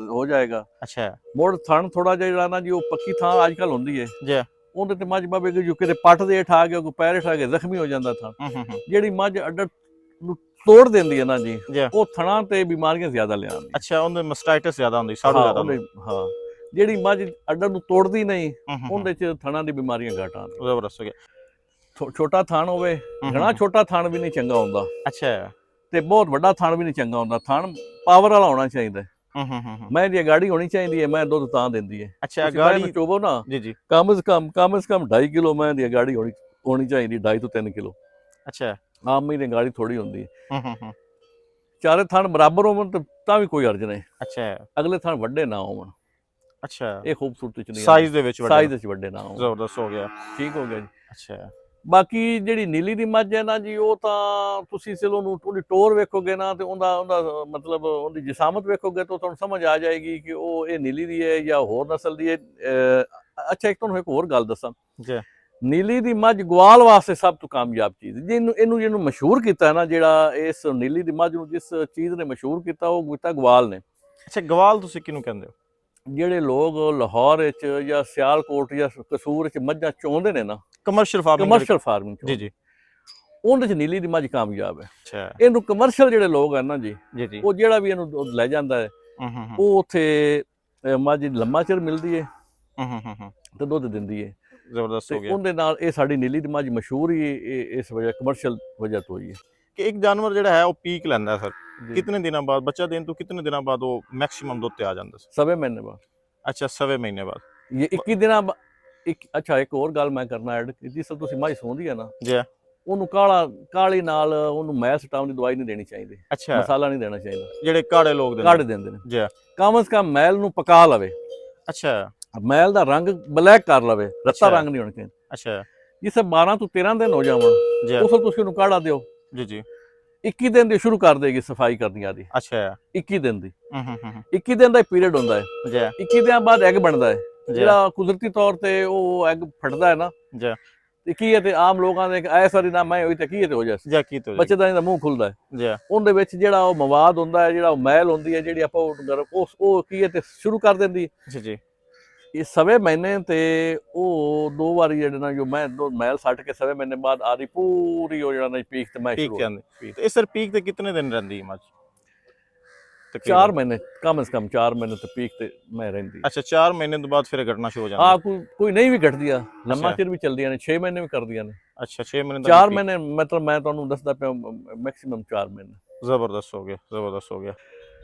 Speaker 2: ਹੋ ਜਾਏਗਾ।
Speaker 1: ਅੱਛਾ
Speaker 2: ਮੋੜ ਥਣ ਥੋੜਾ ਜਿਹਾ ਜਿਹੜਾ ਨਾ ਜੀ, ਉਹ ਪੱਕੀ ਥਾਂ ਅੱਜ ਕੱਲ ਹੁੰਦੀ ਹੈ,
Speaker 1: ਜੀ
Speaker 2: ਉਹਦੇ ਤੇ ਮੱਝ ਬਵੇਗੀ, ਜੋ ਕਿਤੇ ਪੱਟ ਦੇ ਹੇਠ ਆ ਗਿਆ, ਕੋਈ ਪੈਰ ਹੇਠ ਆ ਗਿਆ, ਜ਼ਖਮੀ ਹੋ ਜਾਂਦਾ ਥਣ।
Speaker 1: ਹੂੰ
Speaker 2: ਜਿਹੜੀ ਮੱਝ ਅੱਡਰ ਨੂੰ ਤੋੜ ਦਿੰਦੀ ਹੈ ਨਾ ਜੀ,
Speaker 1: ਜੀ
Speaker 2: ਉਹ ਥਣਾਂ ਤੇ ਬਿਮਾਰੀਆਂ ਜ਼ਿਆਦਾ ਲਿਆਉਂਦੀ।
Speaker 1: ਅੱਛਾ ਉਹਦੇ ਮਸਟਾਈਟਸ ਜ਼ਿਆਦਾ ਹੁੰਦੀ, ਸਾੜੂ ਜ਼ਿਆਦਾ ਹੁੰਦੀ।
Speaker 2: ਹਾਂ, ਜਿਹੜੀ ਮੱਝ ਅੱਡਰ ਨੂੰ ਤੋੜਦੀ ਨਹੀਂ,
Speaker 1: ਹੂੰ
Speaker 2: ਉਹਦੇ ਚ ਥਣਾਂ ਦੀ ਬਿਮਾਰੀਆਂ ਘੱਟ ਆਉਂਦੀਆਂ।
Speaker 1: ਜ਼ਬਰਦਸਤ ਹੋ ਗਿਆ।
Speaker 2: ਛੋਟਾ ਥਣ ਹੋਵੇ, ਘਣਾ ਛੋਟਾ ਥਣ ਵੀ ਨਹੀਂ ਚੰਗਾ ਹੁੰਦਾ,
Speaker 1: ਅੱਛਾ
Speaker 2: ਤੇ ਬਹੁਤ ਵੱਡਾ ਥਣ ਵੀ ਨਹੀਂ ਚੰਗਾ ਹੁੰਦਾ। ਥਣ ਪਾਵਰ ਵਾਲਾ ਹੋਣਾ ਚਾਹੀਦਾ।
Speaker 1: ਹੂੰ
Speaker 2: ਮੈਂ ਦੀ ਗਾੜੀ ਹੋਣੀ ਚਾਹੀਦੀ ਹੈ, ਮੈਂ ਦੁੱਧ ਤਾਂ ਦਿੰਦੀ ਹੈ।
Speaker 1: ਅੱਛਾ ਗਾੜੀ
Speaker 2: ਚੋਵੋ ਨਾ,
Speaker 1: ਜੀ ਜੀ
Speaker 2: ਕਮ ਸੇ ਕਮ 2.5 ਕਿਲੋ ਮੈਂ ਦੀ ਗਾੜੀ ਹੋਣੀ ਚਾਹੀਦੀ, 2.5 ਤੋਂ 3 ਕਿਲੋ।
Speaker 1: ਅੱਛਾ
Speaker 2: ਆਮ ਹੀ ਦੀ ਗਾੜੀ ਥੋੜੀ ਹੁੰਦੀ ਹੈ।
Speaker 1: ਹੂੰ
Speaker 2: ਚਾਰੇ ਥਣ ਬਰਾਬਰ ਹੋਵਣ ਤਾਂ ਵੀ ਕੋਈ ਅਰਜ਼ ਨਹੀਂ,
Speaker 1: ਅੱਛਾ
Speaker 2: ਅਗਲੇ ਥਣ ਵੱਡੇ ਨਾ ਹੋਵਣ,
Speaker 1: ਅੱਛਾ
Speaker 2: ਇਹ ਖੂਬਸੂਰਤੀ ਚ ਨਹੀਂ।
Speaker 1: ਸਾਈਜ਼ ਦੇ ਵਿੱਚ
Speaker 2: ਸਾਈਜ਼ ਵਿੱਚ ਵੱਡੇ ਨਾ ਹੋਵਣ।
Speaker 1: ਜ਼ਬਰਦਸਤ ਹੋ ਗਿਆ।
Speaker 2: ਠੀਕ ਹੋ ਗਿਆ ਜੀ।
Speaker 1: ਅੱਛਾ
Speaker 2: ਬਾਕੀ ਜਿਹੜੀ ਨੀਲੀ ਦੀ ਮੱਝ ਹੈ ਨਾ ਜੀ, ਉਹ ਤਾਂ ਤੁਸੀਂ ਚਲੋ ਉਹਦੀ ਟੋਰ ਵੇਖੋਗੇ ਨਾ, ਤੇ ਉਹਦਾ ਮਤਲਬ ਉਹਦੀ ਜਿਸਾਮਤ ਵੇਖੋਗੇ ਤਾਂ ਤੁਹਾਨੂੰ ਸਮਝ ਆ ਜਾਏਗੀ ਕਿ ਉਹ ਇਹ ਨੀਲੀ ਦੀ ਹੈ ਜਾਂ ਹੋਰ ਨਸਲ ਦੀ ਹੈ। ਅੱਛਾ ਇੱਕ ਤੁਹਾਨੂੰ ਇੱਕ ਹੋਰ ਗੱਲ ਦੱਸਾਂ
Speaker 1: ਜੀ,
Speaker 2: ਨੀਲੀ ਦੀ ਮੱਝ ਗਵਾਲ ਵਾਸਤੇ ਸਭ ਤੋਂ ਕਾਮਯਾਬ ਚੀਜ਼, ਜਿਹਨੂੰ ਮਸ਼ਹੂਰ ਕੀਤਾ ਨਾ, ਜਿਹੜਾ ਇਸ ਨੀਲੀ ਦੀ ਮੱਝ ਨੂੰ ਜਿਸ ਚੀਜ਼ ਨੇ ਮਸ਼ਹੂਰ ਕੀਤਾ, ਉਹ ਕੀਤਾ ਗਵਾਲ ਨੇ।
Speaker 1: ਅੱਛਾ ਗਵਾਲ ਤੁਸੀਂ ਕਿਹਨੂੰ ਕਹਿੰਦੇ ਹੋ?
Speaker 2: ਜਿਹੜੇ ਲੋਕ ਲਾਹੌਰ ਵਿੱਚ ਜਾਂ ਸਿਆਲਕੋਟ ਜਾਂ ਕਸੂਰ ਵਿੱਚ ਮੱਝਾਂ ਚੋਂਦੇ ਨੇ ਨਾ,
Speaker 1: ਕਮਰਸ਼ੀਅਲ
Speaker 2: ਫਾਰਮਿੰਗ
Speaker 1: ਜੀ ਜੀ,
Speaker 2: ਉਹਦੇ ਚ ਨੀਲੀ ਦੀ ਮੱਝ ਕਾਮਯਾਬ ਹੈ।
Speaker 1: ਅੱਛਾ
Speaker 2: ਇਹਨੂੰ ਕਮਰਸ਼ੀਅਲ ਜਿਹੜੇ ਲੋਕ ਹਨ ਨਾ ਜੀ,
Speaker 1: ਜੀ ਜੀ
Speaker 2: ਉਹ ਜਿਹੜਾ ਵੀ ਇਹਨੂੰ ਲੈ ਜਾਂਦਾ ਹੈ,
Speaker 1: ਹੂੰ
Speaker 2: ਉਹ ਉੱਥੇ ਮੱਝ ਲੰਮਾ ਚਿਰ ਮਿਲਦੀ ਹੈ
Speaker 1: ਹੂੰ
Speaker 2: ਤੇ ਦੁੱਧ ਦਿੰਦੀ ਹੈ।
Speaker 1: ਜ਼ਬਰਦਸਤ ਹੋ
Speaker 2: ਤੇ
Speaker 1: ਗਿਆ
Speaker 2: ਉਹਦੇ ਨਾਲ ਇਹ ਸਾਡੀ ਨੀਲੀ ਦੀ ਮੱਝ ਮਸ਼ਹੂਰ ਹੀ ਇਸ ਵਜ੍ਹਾ ਕਮਰਸ਼ੀਅਲ ਵਜ੍ਹਾ ਤੋਂ ਹੋਈ ਹੈ।
Speaker 1: ਕਿ ਇੱਕ ਜਾਨਵਰ ਜਿਹੜਾ ਹੈ ਉਹ ਪੀਕ ਲੈਂਦਾ ਸਰ, ਕਿਤਨੇ ਦਿਨਾਂ ਬਾਅਦ, ਬੱਚਾ ਦੇਣ ਤੋਂ ਕਿਤਨੇ ਦਿਨਾਂ ਬਾਅਦ ਉਹ ਮੈਕਸਿਮਮ ਦੁੱਧ ਤੇ ਆ ਜਾਂਦਾ ਸਰ?
Speaker 2: 7 ਮਹੀਨੇ ਬਾਅਦ।
Speaker 1: ਅੱਛਾ 7 ਮਹੀਨੇ ਬਾਅਦ।
Speaker 2: ਇਹ 21 ਦਿਨਾਂ ਅੱਛਾ ਇੱਕ ਹੋਰ ਗੱਲ ਮੈਂ ਕਰਨਾ ਐਡ, ਜਿਸ ਤਰ੍ਹਾਂ ਤੁਸੀਂ ਮੱਝ ਸੌਂਦੀ ਹੈ ਨਾ,
Speaker 1: ਜੀ
Speaker 2: ਉਹਨੂੰ ਕਾਲੀ ਨਾਲ ਉਹਨੂੰ ਮੈਲ ਸਟਾਉਣ ਦੀ ਦਵਾਈ ਨਹੀਂ ਦੇਣੀ ਚਾਹੀਦੀ,
Speaker 1: ਅੱਛਾ
Speaker 2: ਮਸਾਲਾ ਨਹੀਂ ਦੇਣਾ ਚਾਹੀਦਾ।
Speaker 1: ਜਿਹੜੇ ਕਾੜੇ ਲੋਕ
Speaker 2: ਕੱਢ ਦਿੰਦੇ ਨੇ।
Speaker 1: ਜੀ
Speaker 2: ਕਮ ਸੇ ਕਮ ਮੈਲ ਨੂੰ ਪਕਾ ਲਵੇ,
Speaker 1: ਅੱਛਾ
Speaker 2: ਮੈਲ ਦਾ ਰੰਗ ਬਲੈਕ ਕਰ ਲਵੇ, ਰੱਤਾ
Speaker 1: ਅੱਛਾ।
Speaker 2: ਰੰਗ ਨਹੀਂ ਹੋਣਾ ਚਾਹੀਦਾ।
Speaker 1: ਅੱਛਾ
Speaker 2: ਜਿਸ 12 ਤੋਂ 13 ਦਿਨ ਹੋ ਜਾਵਣ,
Speaker 1: ਜੀ
Speaker 2: ਉਸ ਵੇਲੇ ਤੁਸੀਂ ਉਹਨੂੰ ਕਾੜਾ ਦਿਓ।
Speaker 1: ਜੀ ਜੀ
Speaker 2: 21 ਦਿਨ ਦੀ ਸ਼ੁਰੂ ਕਰ ਦੇਗੀ ਸਫਾਈ ਕਰਨੀ ਆਦੀ,
Speaker 1: ਅੱਛਾ
Speaker 2: 21 ਦਿਨ ਦੀ।
Speaker 1: ਹੂੰ
Speaker 2: 21 ਦਿਨ ਦਾ ਪੀਰੀਅਡ ਹੁੰਦਾ ਹੈ।
Speaker 1: ਜੀ
Speaker 2: 21 ਦਿਨਾਂ ਬਾਅਦ ਐਗ ਬਣਦਾ ਹੈ,
Speaker 1: ਜੀ
Speaker 2: ਜਿਹੜਾ ਕੁਦਰਤੀ ਤੌਰ ਤੇ ਉਹ ਐਗ ਫਟਦਾ ਹੈ ਨਾ,
Speaker 1: ਜੀ
Speaker 2: ਤੇ ਕੀ ਹੈ ਤੇ ਆਮ ਲੋਕਾਂ ਦੇ ਐ ਸਾਰੀ ਨਾ ਮੈਂ ਹੋਈ ਤੇ ਕੀ ਹੈ ਤੇ ਹੋ ਜਾ
Speaker 1: ਜੀ ਕੀ ਤੋ
Speaker 2: ਬੱਚੇ ਦਾ ਇਹਦਾ ਮੂੰਹ ਖੁੱਲਦਾ ਹੈ।
Speaker 1: ਜੀ
Speaker 2: ਉਹਦੇ ਵਿੱਚ ਜਿਹੜਾ ਉਹ ਮਵਾਦ ਹੁੰਦਾ ਹੈ, ਜਿਹੜਾ ਉਹ ਮੈਲ ਹੁੰਦੀ ਹੈ, ਜਿਹੜੀ ਆਪਾਂ ਉਹ ਕੀ ਹੈ ਤੇ ਸ਼ੁਰੂ ਕਰ ਦਿੰਦੀ।
Speaker 1: ਜੀ ਜੀ
Speaker 2: ਇਹ 7 ਮਹੀਨੇ ਤੇ ਉਹ 2 ਵਾਰੀ ਜਿਹੜੇ ਨਾ ਜੋ ਮੈਂ ਮੈਲ ਸੱਟ ਕੇ 7 ਮਹੀਨੇ ਬਾਅਦ ਆਦੀ ਪੂਰੀ ਹੋ ਜਾਣਾ ਪੀਕ ਤੇ ਮੈਂ
Speaker 1: ਪੀਕ
Speaker 2: ਸ਼ੁਰੂ
Speaker 1: ਕਹਿੰਦੇ। ਤੇ ਇਹ ਸਰ ਪੀਕ ਤੇ ਕਿਤਨੇ ਦਿਨ ਰਹਿੰਦੀ ਹੈ ਮੱਝ?
Speaker 2: 4 ਮਹੀਨੇ ਕਮ ਸੇ ਕਮ 4 ਮਹੀਨੇ ਤੇ ਪੀਕ ਤੇ ਮੈਂ ਰਹਿੰਦੀ।
Speaker 1: ਅੱਛਾ 4 ਮਹੀਨੇ ਤੋਂ ਬਾਅਦ ਫਿਰ ਘਟਣਾ ਸ਼ੁਰੂ ਹੋ ਜਾਂਦਾ?
Speaker 2: ਹਾਂ ਕੋਈ ਨਹੀਂ ਵੀ ਘਟਦੀ ਆ, ਲੰਮਾ ਚਿਰ ਵੀ ਚੱਲਦੀਆਂ ਨੇ, 6 ਮਹੀਨੇ ਵੀ ਕਰਦੀਆਂ ਨੇ।
Speaker 1: ਅੱਛਾ 6 ਮਹੀਨੇ
Speaker 2: 4 ਮਹੀਨੇ ਮਤਲਬ ਮੈਂ ਤੁਹਾਨੂੰ ਦੱਸਦਾ ਪਿਆ, ਮੈਕਸਿਮਮ 4 ਮਹੀਨੇ।
Speaker 1: ਜ਼ਬਰਦਸਤ ਹੋ ਗਿਆ, ਜ਼ਬਰਦਸਤ ਹੋ ਗਿਆ।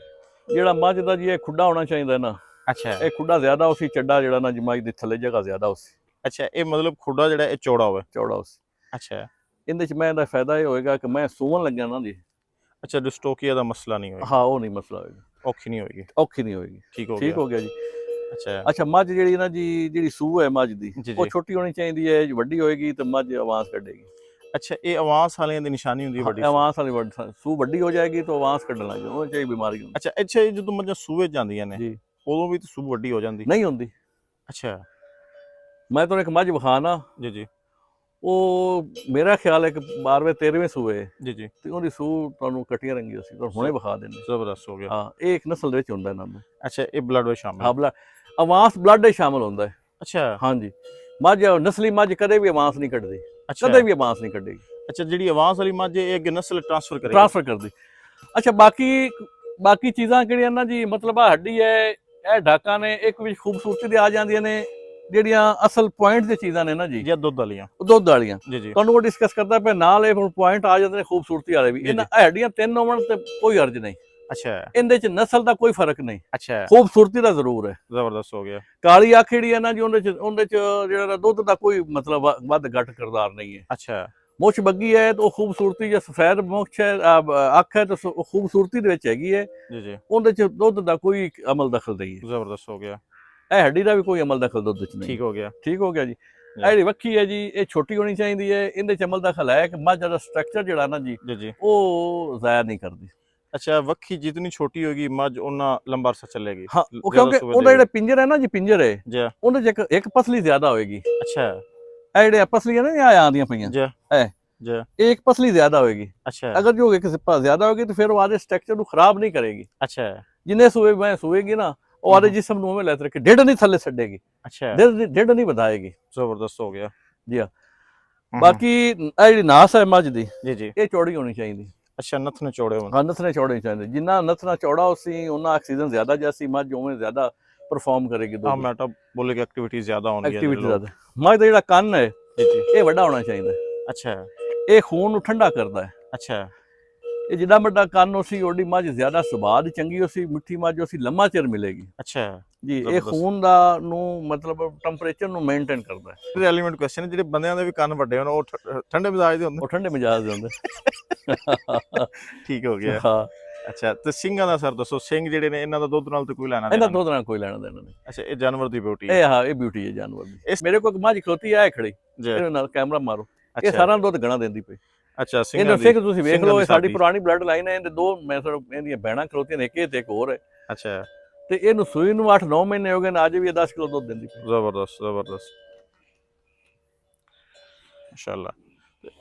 Speaker 2: ਜਿਹੜਾ ਮੱਝ ਦਾ ਜੀ ਇਹ ਖੁੱਡਾ ਹੋਣਾ ਚਾਹੀਦਾ ਨਾ,
Speaker 1: ਅੱਛਾ
Speaker 2: ਇਹ ਖੁੱਡਾ ਜ਼ਿਆਦਾ ਉਸੀ, ਚੱਡਾ ਜਿਹੜਾ ਨਾ ਮੱਝ ਦੇ ਥੱਲੇ ਜਗ੍ਹਾ ਜ਼ਿਆਦਾ ਉਸੀ।
Speaker 1: ਅੱਛਾ ਇਹ ਮਤਲਬ ਖੁੱਡਾ ਜਿਹੜਾ ਇਹ ਚੌੜਾ ਹੋਵੇ?
Speaker 2: ਚੌੜਾ ਉਸੀ।
Speaker 1: ਅੱਛਾ
Speaker 2: ਇਹਦੇ ਚ ਮੈਂ ਦਾ ਫਾਇਦਾ ਇਹ ਹੋਏਗਾ ਕਿ ਮੈਂ ਸੂਵਣ ਲੱਗਿਆ ਨਾ ਜੀ।
Speaker 1: ਅੱਛਾ ਡਿਸਟੋਕੀਆ ਦਾ ਮਸਲਾ ਨਹੀਂ ਹੋਏਗਾ?
Speaker 2: ਹਾਂ ਉਹ ਨਹੀਂ ਮਸਲਾ ਹੋਏਗਾ,
Speaker 1: ਔਖੀ ਨਹੀਂ ਹੋਏਗੀ?
Speaker 2: ਔਖੀ ਨਹੀਂ ਹੋਏਗੀ।
Speaker 1: ਠੀਕ ਹੋ
Speaker 2: ਗਿਆ ਜੀ।
Speaker 1: ਅੱਛਾ
Speaker 2: ਮੱਝ ਜਿਹੜੀ ਨਾ ਜੀ, ਜਿਹੜੀ ਸੂਹ ਹੈ ਮੱਝ ਦੀ,
Speaker 1: ਜੀ
Speaker 2: ਉਹ
Speaker 1: ਜੀ
Speaker 2: ਛੋਟੀ ਹੋਣੀ ਚਾਹੀਦੀ ਹੈ, ਵੱਡੀ ਹੋਏਗੀ ਤੇ ਮੱਝ ਆਵਾਜ਼ ਕੱਢੇਗੀ।
Speaker 1: ਅੱਛਾ ਇਹ ਆਵਾਜ਼ ਵਾਲਿਆਂ ਦੀ ਨਿਸ਼ਾਨੀ ਹੁੰਦੀ ਹੈ ਵੱਡੀ?
Speaker 2: ਆਵਾਜ਼ ਵਾਲੀ ਸੂਹ ਵੱਡੀ ਹੋ ਜਾਏਗੀ ਤਾਂ ਆਵਾਜ਼ ਕੱਢਣ ਲੱਗ ਜਾਊ, ਉਹ ਚਾਹੀ ਬਿਮਾਰੀ ਹੁੰਦੀ।
Speaker 1: ਅੱਛਾ ਅੱਛਾ ਇਹ ਜਦੋਂ ਮੱਝਾਂ ਸੂਏ ਜਾਂਦੀਆਂ ਨੇ
Speaker 2: ਜੀ
Speaker 1: ਉਦੋਂ ਵੀ ਤਾਂ ਸੂਹ ਵੱਡੀ ਹੋ ਜਾਂਦੀ?
Speaker 2: ਨਹੀਂ ਹੁੰਦੀ।
Speaker 1: ਅੱਛਾ
Speaker 2: ਮੈਂ ਤੁਹਾਨੂੰ ਇੱਕ ਮੱਝ ਵਿਖਾਣਾ,
Speaker 1: ਜੀ ਜੀ
Speaker 2: ਉਹ ਮੇਰਾ ਖਿਆਲ ਹੈ ਕਿ 12ਵੇਂ 13ਵੇਂ ਸੂਏ
Speaker 1: ਜੀ ਜੀ
Speaker 2: ਤੇ ਉਹਦੀ ਸੂਹ ਤੁਹਾਨੂੰ ਕੱਟੀਆਂ ਰੰਗੀ ਸੀ, ਤੁਹਾਨੂੰ ਹੁਣੇ ਵਿਖਾ ਦਿੰਦੇ।
Speaker 1: ਜ਼ਬਰਦਸਤ ਹੋ ਗਿਆ।
Speaker 2: ਹਾਂ, ਇਹ ਇੱਕ ਨਸਲ ਦੇ ਵਿੱਚ ਹੁੰਦਾ ਇਹਨਾਂ ਦਾ।
Speaker 1: ਅੱਛਾ, ਇਹ ਬਲੱਡ ਵਿੱਚ ਸ਼ਾਮਿਲ
Speaker 2: ਹਾਂ, ਅਵਾਂਸ ਬਲੱਡ ਹੀ ਸ਼ਾਮਲ ਹੁੰਦਾ ਹੈ।
Speaker 1: ਅੱਛਾ
Speaker 2: ਹਾਂਜੀ, ਮੱਝ ਨਸਲੀ ਮੱਝ ਕਦੇ ਵੀ ਅਵਾਂਸ ਨਹੀਂ ਕੱਢਦੀ,
Speaker 1: ਅੱਛਾ
Speaker 2: ਕਦੇ ਵੀ ਅਵਾਂਸ ਨਹੀਂ ਕੱਢੇਗੀ।
Speaker 1: ਅੱਛਾ, ਜਿਹੜੀ ਆਵਾਜ਼ ਵਾਲੀ ਮੱਝ ਇਹ ਅੱਗੇ ਨਸਲ ਟ੍ਰਾਂਸਫਰ
Speaker 2: ਕਰਦੀ। ਅੱਛਾ, ਬਾਕੀ ਚੀਜ਼ਾਂ ਕਿਹੜੀਆਂ ਨਾ ਜੀ, ਮਤਲਬ ਆ ਹੱਡੀ ਹੈ, ਇਹ ਢਾਕਾਂ ਨੇ, ਇੱਕ ਵਿੱਚ ਖੂਬਸੂਰਤੀ ਦੇ ਆ ਜਾਂਦੀਆਂ ਨੇ, ਜਿਹੜੀਆਂ ਅਸਲ ਪੁਆਇੰਟ ਦੀਆਂ ਚੀਜ਼ਾਂ ਨੇ ਨਾ ਜੀ,
Speaker 1: ਜਾਂ ਦੁੱਧ ਵਾਲੀਆਂ
Speaker 2: ਜੀ
Speaker 1: ਜੀ
Speaker 2: ਤੁਹਾਨੂੰ ਉਹ ਡਿਸਕਸ ਕਰਦਾ ਪਿਆ ਨਾਲ, ਇਹ ਪੁਆਇੰਟ ਆ ਜਾਂਦੇ ਨੇ ਖੂਬਸੂਰਤੀ ਵਾਲੇ ਵੀ। ਇਹਨਾਂ ਹੱਡੀਆਂ 3 ਹੋਣ ਤੇ ਕੋਈ ਅਰਜ਼ ਨਹੀਂ।
Speaker 1: ਅੱਛਾ,
Speaker 2: ਇਹਦੇ ਚ ਨਸਲ ਦਾ ਕੋਈ ਫਰਕ ਨਹੀਂ,
Speaker 1: ਅੱਛਾ,
Speaker 2: ਖੂਬਸੂਰਤੀ ਦਾ ਜ਼ਰੂਰ ਹੈ।
Speaker 1: ਜ਼ਬਰਦਸਤ ਹੋ ਗਿਆ।
Speaker 2: ਕਾਲੀ ਅੱਖ ਜਿਹੜੀ ਹੈ ਨਾ ਜੀ, ਉਹਦੇ ਚ ਜਿਹੜਾ ਦੁੱਧ ਦਾ ਕੋਈ ਮਤਲਬ ਵੱਧ ਘੱਟ ਕਿਰਦਾਰ ਨਹੀਂ ਹੈ।
Speaker 1: ਅੱਛਾ,
Speaker 2: ਮੁੱਛ ਬੱਗੀ ਹੈ ਤਾਂ ਉਹ ਖੂਬਸੂਰਤੀ, ਜਾਂ ਸਫੈਦ ਮੁੱਛ ਹੈ, ਅੱਖ ਹੈ ਤਾਂ ਉਹ ਖੂਬਸੂਰਤੀ ਦੇ ਵਿੱਚ ਹੈਗੀ ਹੈ।
Speaker 1: ਜੀ ਜੀ,
Speaker 2: ਉਹਦੇ ਚ ਦੁੱਧ ਦਾ ਕੋਈ ਅਮਲ ਦਖਲ ਨਹੀਂ ਹੈ।
Speaker 1: ਜ਼ਬਰਦਸਤ ਹੋ ਗਿਆ।
Speaker 2: ਇਹ ਹੱਡੀ ਦਾ ਵੀ ਕੋਈ ਅਮਲ ਦਖਲ ਦੁੱਧ ਚ ਨਹੀਂ।
Speaker 1: ਠੀਕ ਹੋ ਗਿਆ,
Speaker 2: ਠੀਕ ਹੋ ਗਿਆ ਜੀ। ਇਹ ਜਿਹੜੀ ਵੱਖੀ ਹੈ ਜੀ, ਇਹ ਛੋਟੀ ਹੋਣੀ ਚਾਹੀਦੀ ਹੈ। ਇਹਦੇ ਚ ਅਮਲ ਦਖਲ ਹੈ ਕਿ ਮੱਝ ਦਾ ਸਟਰਕਚਰ ਜਿਹੜਾ ਨਾ ਜੀ,
Speaker 1: ਜੀ ਜੀ,
Speaker 2: ਉਹ ਜ਼ਾਇਆ ਨਹੀਂ ਕਰਦੀ।
Speaker 1: ਅੱਛਾ, ਵੱਖੀ ਜਿਤਨੀ ਛੋਟੀ ਹੋगी ਮੱਝ ਉਹਨਾਂ ਲੰਬਾ ਅਰਸਾ ਚੱਲੇਗੀ।
Speaker 2: ਹਾਂ, ਉਹ ਕਿਉਂਕਿ ਉਹਦਾ ਜਿਹੜਾ ਪਿੰਜਰ ਹੈ ਨਾ ਜੀ, ਪਿੰਜਰ ਹੈ,
Speaker 1: ਜੀ,
Speaker 2: ਉਹਦੇ ਚ ਇੱਕ ਪਸਲੀ ਜ਼ਿਆਦਾ ਹੋਏਗੀ।
Speaker 1: ਅੱਛਾ,
Speaker 2: ਇਹ ਜਿਹੜੇ ਪਸਲੀਆਂ ਨੇ ਆਉਂਦੀਆਂ ਪਈਆਂ,
Speaker 1: ਜੀ जी,
Speaker 2: एक पसली ज्यादा होगी।
Speaker 1: अच्छा,
Speaker 2: अगर जो एक सिप्पा ज्यादा होगी तो फिर वो आधे स्ट्रक्चर को खराब नहीं करेगी।
Speaker 1: अच्छा,
Speaker 2: जिन्हें सुए मैं सुएगी ना, और आधे जिस्म मुंह में लेते रखे, डेढ़ नहीं थल्ले छड़ेगी,
Speaker 1: अच्छा,
Speaker 2: डेढ़ नहीं बताएगी।
Speaker 1: जबरदस्त हो गया
Speaker 2: जी हाँ। बाकी ਜਿਹੜੀ ਨਾਸ ਹੈ ਮੱਝ ਦੀ,
Speaker 1: जी जी,
Speaker 2: ਇਹ ਚੌੜੀ ਹੋਣੀ ਚਾਹੀਦੀ।
Speaker 1: अच्छा, नथने चौड़े होने।
Speaker 2: ਹਾਂ, ਨਥਨੇ ਚੌੜੇ ਚਾਹੀਦੇ। ਜਿੰਨਾ ਨਥਨਾ ਚੌੜਾ ਹੋਸੀ ਉਹਨਾਂ ਆਕਸੀਜਨ ਜ਼ਿਆਦਾ ਜਾਸੀ, ਮੱਝ ਉਵੇਂ ਜ਼ਿਆਦਾ ਪਰਫਾਰਮ ਕਰੇਗੀ।
Speaker 1: ਹਾਂ, ਮੈਟਾਬੋਲਿਕ ਐਕਟੀਵਿਟੀ ਜ਼ਿਆਦਾ ਹੋਣਗੀ।
Speaker 2: ਐਕਟੀਵਿਟੀ ਜ਼ਿਆਦਾ। ਮੱਝ ਦਾ ਜਿਹੜਾ ਕੰਨ ਹੈ
Speaker 1: ਜੀ ਜੀ,
Speaker 2: ਇਹ ਵੱਡਾ ਹੋਣਾ ਚਾਹੀਦਾ।
Speaker 1: ਅੱਛਾ,
Speaker 2: ਇਹ ਖੂਨ ਨੂੰ ਠੰਡਾ ਕਰਦਾ ਹੈ।
Speaker 1: ਅੱਛਾ,
Speaker 2: ਇਹ ਜਿੱਡਾ ਵੱਡਾ ਕੰਨ ਹੋਸੀ ਓਡੀ ਮੱਝ ਜ਼ਿਆਦਾ ਸੁਭਾਅ ਦੀ ਚੰਗੀ ਹੋਸੀ, ਮਿੱਠੀ ਮੱਝ ਹੋਸੀ, ਲੰਮਾ ਚਿਰ ਮਿਲੇਗੀ।
Speaker 1: ਅੱਛਾ
Speaker 2: ਜੀ, ਇਹ ਖੂਨ ਦਾ ਨੂੰ ਮਤਲਬ ਟੈਂਪਰੇਚਰ ਨੂੰ ਮੇਨਟੇਨ ਕਰਦਾ ਹੈ।
Speaker 1: ਇਹ ਐਲੀਮੈਂਟ ਕੁਐਸਚਨ, ਜਿਹੜੇ ਬੰਦਿਆਂ ਦੇ ਵੀ ਕੰਨ ਵੱਡੇ ਹੋਣ ਉਹ ਠੰਡੇ ਮਿਜ਼ਾਜ ਦੇ ਹੁੰਦੇ।
Speaker 2: ਉਹ ਠੰਡੇ ਮਿਜਾਜ ਦੇ ਹੁੰਦੇ।
Speaker 1: ਠੀਕ ਹੋ ਗਿਆ।
Speaker 2: ਹਾਂ,
Speaker 1: ਅੱਛਾ, ਤੇ ਸਿੰਘਾਂ ਦਾ ਸਰ ਦੱਸੋ, ਸਿੰਘ ਜਿਹੜੇ ਨੇ ਇਹਨਾਂ ਦਾ ਦੁੱਧ ਨਾਲ ਤੇ ਕੋਈ ਲੈਣਾ
Speaker 2: ਇਹਨਾਂ ਦੁੱਧ ਨਾਲ ਕੋਈ ਲੈਣਾ ਦੇਣਾ ਨਹੀਂ।
Speaker 1: ਅੱਛਾ, ਇਹ ਜਾਨਵਰ ਦੀ ਬਿਊਟੀ ਹੈ।
Speaker 2: ਇਹ ਹਾਂ, ਇਹ ਬਿਊਟੀ ਹੈ ਜਾਨਵਰ ਦੀ। ਮੇਰੇ ਕੋਲ ਮੱਝ ਖਲੋਤੀ ਹੈ ਖੜੀ, ਇਹਦੇ ਨਾਲ ਕੈਮਰਾ ਮਾਰੋ, ਇਹ ਸਾਰਾ ਦੁੱਧ ਗਣਾ ਦਿੰਦੀ ਪਈ।
Speaker 1: ਅੱਛਾ,
Speaker 2: ਇਹਨਾਂ ਸਿੰਘ ਤੁਸੀਂ ਵੇਖ ਲਓ, ਇਹ ਸਾਡੀ ਪੁਰਾਣੀ ਬਲੱਡ ਲਾਈਨ ਹੈ। ਇਹਦੇ ਦੋ ਮੈਥਡ ਇਹਦੀਆਂ ਬਹਿਣਾ ਖਲੋਤੀਆਂ ਨੇ, ਇੱਕ ਇਹ ਤੇ ਇੱਕ ਹੋਰ ਹੈ।
Speaker 1: ਅੱਛਾ,
Speaker 2: ਤੇ ਇਹਨੂੰ ਸੂਈ ਨੂੰ 8-9 ਮਹੀਨੇ ਹੋ ਗਏ ਨੇ, ਅੱਜ ਵੀ ਇਹ 10 ਕਿਲੋ ਦੁੱਧ ਦਿੰਦੀ ਪਈ।
Speaker 1: ਜ਼ਬਰਦਸਤ, ਜ਼ਬਰਦਸਤ, ਮਾਸ਼ਾਅੱਲਾ।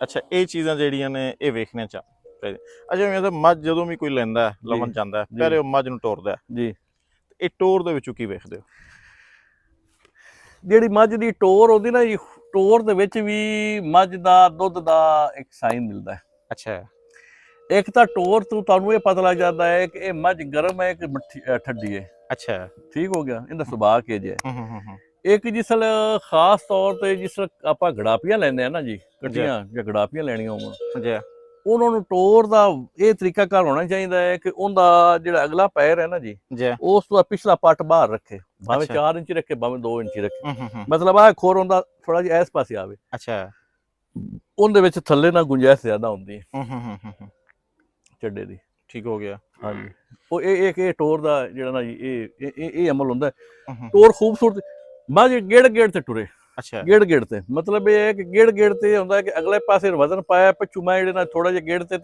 Speaker 1: ਅੱਛਾ, ਇਹ ਚੀਜ਼ਾਂ ਜਿਹੜੀਆਂ ਨੇ ਇਹ ਵੇਖਣੀਆਂ ਚਾਹੀਦੀਆਂ। ਅੱਛਾ, ਮੈਂ ਤਾਂ ਮੱਝ ਜਦੋਂ ਵੀ ਕੋਈ ਲੈਂਦਾ ਹੈ, ਲਵਣ ਜਾਂਦਾ ਹੈ, ਪਹਿਲੇ ਉਹ ਮੱਝ ਨੂੰ ਟੋਰਦਾ
Speaker 2: ਜੀ।
Speaker 1: ਇਹ ਟੋਰ ਦੇ ਵਿੱਚੋਂ ਕੀ ਵੇਖਦੇ ਹੋ?
Speaker 2: ਜਿਹੜੀ ਮੱਝ ਦੀ ਟੋਰ ਹੁੰਦੀ ਨਾ ਜੀ, ਟੋਰ ਦੇ ਵਿੱਚ ਵੀ ਮੱਝ ਦਾ ਦੁੱਧ ਦਾ ਇੱਕ ਸਾਈਨ ਮਿਲਦਾ ਹੈ।
Speaker 1: ਅੱਛਾ,
Speaker 2: ਇੱਕ ਤਾਂ ਟੋਰ ਤੋਂ ਤੁਹਾਨੂੰ ਇਹ ਪਤਾ ਲੱਗ ਜਾਂਦਾ ਹੈ ਕਿ ਇਹ ਮੱਝ ਗਰਮ ਹੈ ਕਿ ਮਿੱਠੀ ਠੰਡੀ ਹੈ।
Speaker 1: ਅੱਛਾ,
Speaker 2: ਠੀਕ ਹੋ ਗਿਆ, ਇਹਦਾ ਸੁਭਾਅ ਕਿਹੋ ਜਿਹਾ ਹੈ।
Speaker 1: ਹੂੰ,
Speaker 2: ਇੱਕ ਜਿਸਲ ਖਾਸ ਤੌਰ ਤੇ ਜਿਸ ਆਪਾਂ ਗੜਾਪੀਆਂ ਲੈਂਦੇ ਆ ਨਾ ਜੀ, ਕੱਟੀਆਂ ਜਾਂ ਗੜਾਪੀਆਂ ਲੈਣੀਆਂ ਹੋਣ,
Speaker 1: ਜੀ,
Speaker 2: ਉਹਨਾਂ ਨੂੰ ਟੋਰ ਦਾ ਇਹ ਤਰੀਕਾ ਕਾਰ ਹੋਣਾ ਚਾਹੀਦਾ ਹੈ ਕਿ ਉਹਦਾ ਜਿਹੜਾ ਅਗਲਾ ਪੈਰ ਹੈ ਨਾ ਜੀ, ਉਸ ਤੋਂ ਪਿਛਲਾ ਪੱਟ ਬਾਹਰ ਰੱਖੇ, ਭਾਵੇਂ 4 ਇੰਚ ਰੱਖੇ, ਭਾਵੇਂ 2 ਇੰਚ ਰੱਖੇ। ਮਤਲਬ ਆ ਖੋਰ ਹੁੰਦਾ ਥੋੜਾ ਜਿਹਾ ਇਸ ਪਾਸੇ ਆਵੇ।
Speaker 1: ਅੱਛਾ,
Speaker 2: ਉਹਦੇ ਵਿੱਚ ਥੱਲੇ ਨਾ ਗੁੰਜਾਇਸ਼ ਜ਼ਿਆਦਾ ਹੁੰਦੀ ਹੈ ਚੱਡੇ ਦੀ।
Speaker 1: ਠੀਕ ਹੋ ਗਿਆ।
Speaker 2: ਹਾਂਜੀ, ਉਹ ਇਹ ਟੋਰ ਦਾ ਜਿਹੜਾ ਨਾ ਜੀ, ਇਹ ਅਮਲ ਹੁੰਦਾ। ਟੋਰ ਖੂਬਸੂਰਤ ਮੱਝ ਗੇੜ ਤੇ ਟੁਰੇ।
Speaker 1: ਅੱਛਾ,
Speaker 2: ਗੇੜ ਤੇ ਮਤਲਬ ਇਹ ਹੈ ਕਿ ਗੇੜ ਤੇ ਹੁੰਦਾ ਹੈ ਕਿ ਅਗਲੇ ਪਾਸੇ ਵਜ਼ਨ ਪਾਇਆ, ਪਿੱਛੂ ਮੈਂ ਜਿਹੜੇ ਨਾਲ ਥੋੜਾ ਜਿਹਾ ਗੇੜ ਤੇ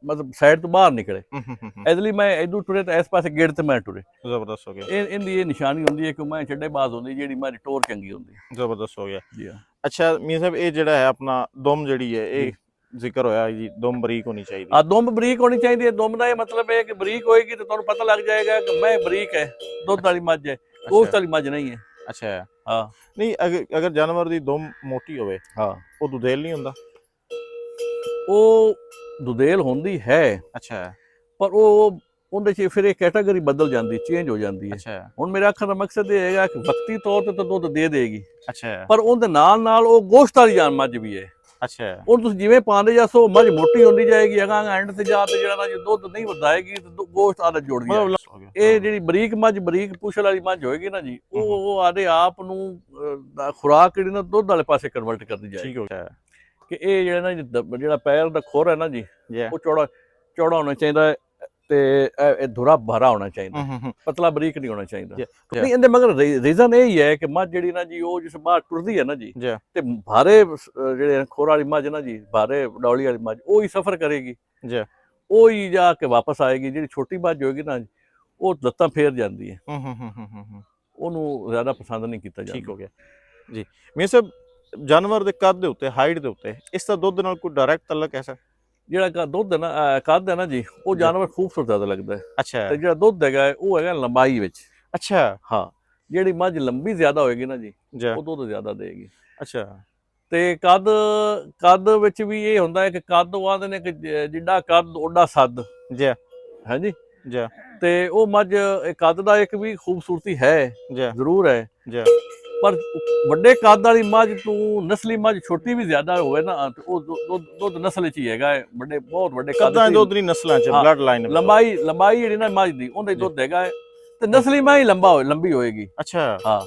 Speaker 2: ਮਤਲਬ ਸਾਈਡ ਤੋਂ ਬਾਹਰ ਨਿਕਲੇ। ਇਸ ਲਈ ਮੈਂ ਇਧਰ ਟੁਰੇ ਤੇ ਇਸ ਪਾਸੇ ਗੇੜ ਤੇ ਮੈਂ ਟੁਰੇ।
Speaker 1: ਜ਼ਬਰਦਸਤ ਹੋ ਗਿਆ।
Speaker 2: ਇਹਦੀ ਇਹ ਨਿਸ਼ਾਨੀ ਹੁੰਦੀ ਹੈ ਕਿ ਮੈਂ ਚੱਡੇ ਬਾਜ਼ ਹੁੰਦੀ, ਜਿਹੜੀ ਮੇਰੀ ਟੋਰ ਚੰਗੀ ਹੁੰਦੀ।
Speaker 1: ਜ਼ਬਰਦਸਤ ਹੋ ਗਿਆ
Speaker 2: ਜੀ।
Speaker 1: ਅੱਛਾ ਮੀਆਂ ਸਾਹਿਬ, ਇਹ ਜਿਹੜਾ ਹੈ ਆਪਣਾ ਦੁਮ ਜਿਹੜੀ ਹੈ, ਇਹ ਜ਼ਿਕਰ ਹੋਇਆ ਜੀ, ਦੁਮ ਬਰੀਕ ਹੋਣੀ ਚਾਹੀਦੀ।
Speaker 2: ਹਾਂ, ਦੁਮ ਬਰੀਕ ਹੋਣੀ ਚਾਹੀਦੀ ਹੈ। ਦੁਮ ਦਾ ਇਹ ਮਤਲਬ ਹੈ ਕਿ ਬਰੀਕ ਹੋਏਗੀ ਤਾਂ ਤੁਹਾਨੂੰ ਪਤਾ ਲੱਗ ਜਾਏਗਾ ਕਿ ਮੈਂ ਬਰੀਕ ਹੈ, ਦੁੱਧ ਵਾਲੀ ਮੱਝ ਹੈ, ਉਸ ਵਾਲੀ ਮੱਝ ਨਹੀਂ ਹੈ।
Speaker 1: ਅੱਛਾ,
Speaker 2: ਹਾਂ।
Speaker 1: ਨਹੀਂ, ਅਗਰ ਜਾਨਵਰ ਦੀ ਦੁਮ ਮੋਟੀ ਹੋਵੇ,
Speaker 2: ਹਾਂ,
Speaker 1: ਉਹ ਦੁਧੇਲ ਨਹੀਂ ਹੁੰਦਾ?
Speaker 2: ਉਹ ਦੁਧੇਲ ਹੁੰਦੀ ਹੈ।
Speaker 1: ਅੱਛਾ,
Speaker 2: ਪਰ ਉਹ ਉਹਦੇ 'ਚ ਫਿਰ ਇਹ ਕੈਟਾਗਰੀ ਬਦਲ ਜਾਂਦੀ, ਚੇਂਜ ਹੋ ਜਾਂਦੀ ਹੈ।
Speaker 1: ਅੱਛਾ,
Speaker 2: ਹੁਣ ਮੇਰੇ ਆਖਣ ਦਾ ਮਕਸਦ ਇਹ ਹੈਗਾ ਕਿ ਵਕਤੀ ਤੌਰ ਤੇ ਤਾਂ ਦੁੱਧ ਦੇ ਦੇਗੀ,
Speaker 1: ਅੱਛਾ,
Speaker 2: ਪਰ ਉਹਦੇ ਨਾਲ ਉਹ ਗੋਸ਼ਤ ਵਾਲੀ ਜਾਨ ਮੱਝ ਵੀ ਹੈ।
Speaker 1: ਅੱਛਾ,
Speaker 2: ਹੁਣ ਤੁਸੀਂ ਜਿਵੇਂ ਪਾਉਂਦੇ ਜਾਸੋ ਮੱਝ ਮੋਟੀ ਹੁੰਦੀ ਜਾਏਗੀ, ਅਗਾਂ ਐਂਡ ਤੇ ਜਾ ਤੇ ਜਿਹੜਾ ਨਾ ਜੇ ਦੁੱਧ ਨਹੀਂ ਵਧਾਏਗੀ ਤੇ ਗੋਸ਼ਤ ਆਦਤ ਜੁੜ ਗਿਆ। ਇਹ ਜਿਹੜੀ ਬਰੀਕ ਮੱਝ, ਬਰੀਕ ਪੁੱਛ ਵਾਲੀ ਮੱਝ ਹੋਏਗੀ ਨਾ ਜੀ, ਉਹ ਆਦੇ ਆਪ ਨੂੰ ਖੁਰਾਕ ਜਿਹੜੀ ਨਾ ਦੁੱਧ ਵਾਲੇ ਪਾਸੇ ਕਨਵਰਟ ਕਰਦੀ ਜਾਏਗੀ।
Speaker 1: ਠੀਕ ਹੋ ਗਿਆ
Speaker 2: ਕਿ ਇਹ ਜਿਹੜਾ ਨਾ ਜਿਹੜਾ ਪੈਰ ਦਾ ਖੁਰ ਹੈ ਨਾ ਜੀ, ਉਹ ਚੌੜਾ ਹੋਣਾ ਚਾਹੀਦਾ ਹੈ ਤੇ ਇਹ ਧੁਰਾ ਭਰਾ ਹੋਣਾ ਚਾਹੀਦਾ, ਪਤਲਾ ਬਰੀਕ ਨਹੀਂ ਹੋਣਾ ਚਾਹੀਦਾ। ਨਹੀਂ, ਇਹਦੇ ਮਗਰ ਰੀਜ਼ਨ ਇਹ ਹੀ ਹੈ ਕਿ ਮੱਝ ਜਿਹੜੀ ਨਾ ਜੀ, ਉਹ ਜਿਸ ਬਾਹਰ ਟੁਰਦੀ ਹੈ ਨਾ ਜੀ, ਤੇ ਭਾਰੇ ਜਿਹੜੇ ਖੋਰ ਵਾਲੀ ਮੱਝ ਨਾ ਜੀ, ਭਾਰੇ ਡੌਲੀ ਵਾਲੀ ਮੱਝ, ਉਹ ਹੀ ਸਫ਼ਰ ਕਰੇਗੀ, ਉਹ ਹੀ ਜਾ ਕੇ ਵਾਪਸ ਆਏਗੀ। ਜਿਹੜੀ ਛੋਟੀ ਮੱਝ ਹੋਏਗੀ ਨਾ, ਉਹ ਲੱਤਾਂ ਫੇਰ ਜਾਂਦੀ ਹੈ, ਉਹਨੂੰ ਜ਼ਿਆਦਾ ਪਸੰਦ ਨਹੀਂ ਕੀਤਾ ਜਾਂਦਾ।
Speaker 1: ਠੀਕ ਹੋ ਗਿਆ ਜੀ। ਮੀਆਂ ਸਾਹਿਬ, ਜਾਨਵਰ ਦੇ ਕੱਦ ਦੇ ਉੱਤੇ, ਹਾਈਟ ਦੇ ਉੱਤੇ ਇਸ ਦਾ ਦੁੱਧ ਨਾਲ ਕੋਈ ਡਾਇਰੈਕਟ ਤਾਲੁਕ ਹੈ ਸਰ?
Speaker 2: ਜਿਹੜਾ ਦੁੱਧ ਹੈ ਨਾ, ਕੱਦ ਹੈ ਨਾ ਜੀ, ਉਹ
Speaker 1: ਜੀ।
Speaker 2: ਜਾਨਵਰ ਖੂਬਸੂਰਤ ਜ਼ਿਆਦਾ ਲੱਗਦਾ ਹੈ।
Speaker 1: ਅੱਛਾ
Speaker 2: ਤੇ ਜਿਹੜਾ ਦੁੱਧ ਹੈਗਾ ਹੈ, ਉਹ ਹੈਗਾ ਲੰਬਾਈ ਵਿੱਚ।
Speaker 1: ਅੱਛਾ
Speaker 2: ਹਾਂ, ਜਿਹੜੀ ਮੱਝ ਲੰਬੀ ਜ਼ਿਆਦਾ ਹੋਏਗੀ ਨਾ ਜੀ,
Speaker 1: ਜੀ।
Speaker 2: ਉਹ ਦੁੱਧ ਜ਼ਿਆਦਾ ਦੇਗੀ।
Speaker 1: ਅੱਛਾ
Speaker 2: ਤੇ ਕੱਦ ਵਿੱਚ ਵੀ ਇਹ ਹੁੰਦਾ ਹੈ ਕਿ ਕੱਦ ਉਹ ਆਂਦੇ ਨੇ ਕਿ ਜਿੱਡਾ ਕੱਦ ਓਡਾ ਸੱਦ।
Speaker 1: ਜੀ
Speaker 2: ਹਾਂਜੀ।
Speaker 1: ਜੀ
Speaker 2: ਤੇ ਉਹ ਮੱਝ ਕੱਦ ਦਾ ਇੱਕ ਵੀ ਖੂਬਸੂਰਤੀ ਹੈ,
Speaker 1: ਜੀ
Speaker 2: ਜ਼ਰੂਰ ਹੈ।
Speaker 1: ਜੀ
Speaker 2: ਪਰ ਵੱਡੇ ਕੱਦ ਵਾਲੀ ਮੱਝ ਤੋਂ ਨਸਲੀ ਮੱਝ ਛੋਟੀ ਵੀ ਜ਼ਿਆਦਾ ਹੋਵੇ ਨਾ, ਤੇ ਉਹ ਦੁੱਧ ਨਸਲ ਚ ਹੀ ਹੈਗਾ ਹੈ, ਬਹੁਤ ਵੱਡੇ
Speaker 1: ਕੱਦਾਂ
Speaker 2: ਕੱਦ
Speaker 1: ਦੁੱਧ ਦੀ ਨਸਲਾਂ ਚ,
Speaker 2: ਹਾਂ,
Speaker 1: ਬਲੱਡ ਲਾਈਨ।
Speaker 2: ਲੰਬਾਈ ਜਿਹੜੀ ਨਾ ਮੱਝ ਦੀ, ਉਹਦਾ ਦੁੱਧ ਹੈਗਾ ਹੈ, ਤੇ ਨਸਲੀ ਮੱਝ ਹੀ ਲੰਬੀ ਹੋਏਗੀ।
Speaker 1: ਅੱਛਾ
Speaker 2: ਹਾਂ,